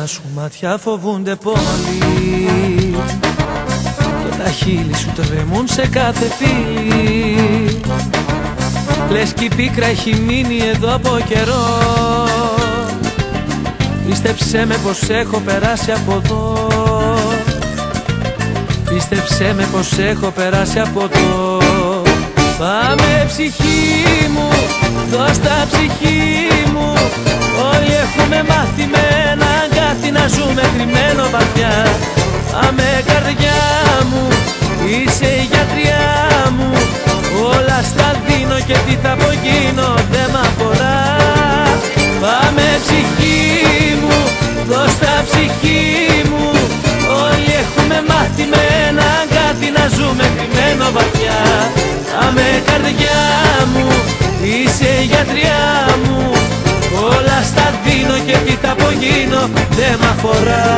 στραμμένα σου μάτια φοβούνται πολύ και τα χείλη σου τρεμούν σε κάθε φίλη. Λες κι η πίκρα έχει μείνει εδώ από καιρό. Πίστεψέ με πως έχω περάσει από εδώ. Πίστεψέ με πως έχω περάσει από εδώ. Πάμε ψυχή μου, δώσ' τα ψυχή μου. Όλοι έχουμε μάθει με ένα αγκάθι να ζούμε κρυμμένο βαθιά. Πάμε καρδιά μου, είσαι η γιατριά μου. Όλα στα δίνω και τι θα απογίνω δεν μ' αφορά. Πάμε ψυχή μου, δώσ' τα ψυχή μου. Όλοι έχουμε μάθει με ένα αγκάθι να ζούμε κρυμμένο βαθιά. Πάμε καρδιά μου, είσαι η γιατριά μου. Όλα στα δίνω και τι θα απογίνω δεν μ' αφορά.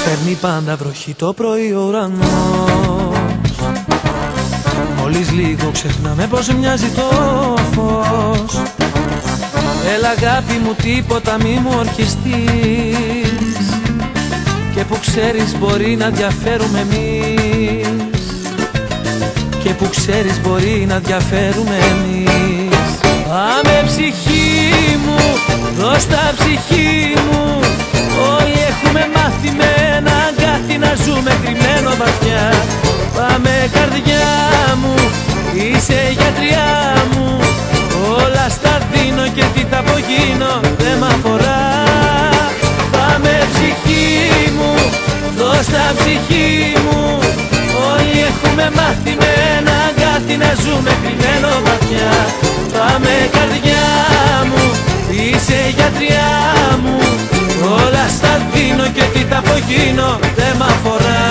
Φέρνει πάντα βροχή το πρωί ο ουρανός. Μόλις λίγο ξεχνάμε πως μοιάζει το φως. Έλα αγάπη μου τίποτα μη μου ορκιστείς. Και που ξέρεις μπορεί να διαφέρουμε εμείς. Και που ξέρεις μπορεί να διαφέρουμε εμείς. Πάμε ψυχή μου, δώσ' τα ψυχή μου. Όλοι έχουμε μάθει με ένα αγκάθι να ζούμε κρυμμένο βαθιά. Πάμε καρδιά μου, είσαι η γιατριά μου. Όλα στα δίνω και τι θα απογίνω δεν μ' αφορά. Πάμε ψυχή μου, δώσ' τα ψυχή μου. Όλοι έχουμε μάθει με ένα αγκάθι να ζούμε κρυμμένο βαθιά. Πάμε καρδιά μου, είσαι η γιατριά μου. Όλα στα δίνω και τι θα απογίνω δεν μ' αφορά.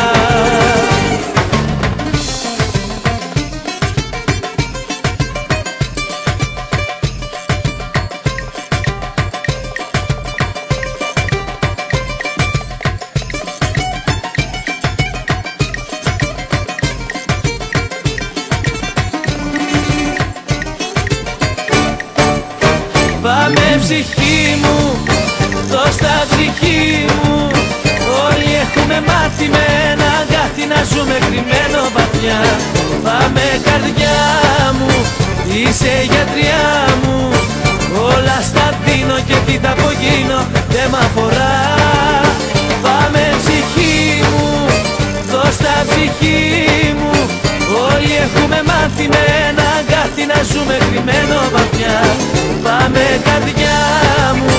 Πάμε ψυχή μου, δώσ' τα ψυχή μου. Όλοι έχουμε μάθει με ένα αγκάθι να ζούμε κρυμμένο βαθιά. Πάμε καρδιά μου, είσαι η γιατριά μου. Όλα στα δίνω και τι θα απογίνω δεν μ' αφορά. Πάμε ψυχή μου, δώσ' τα ψυχή μου. Όλοι έχουμε μάθει με ένα αγκάθι να ζούμε κρυμμένο βαθιά. Πάμε καρδιά μου,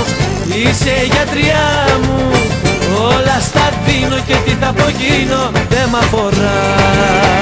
είσαι η γιατριά μου. Όλα στα δίνω και τι θα απογίνω δεν μ' αφορά.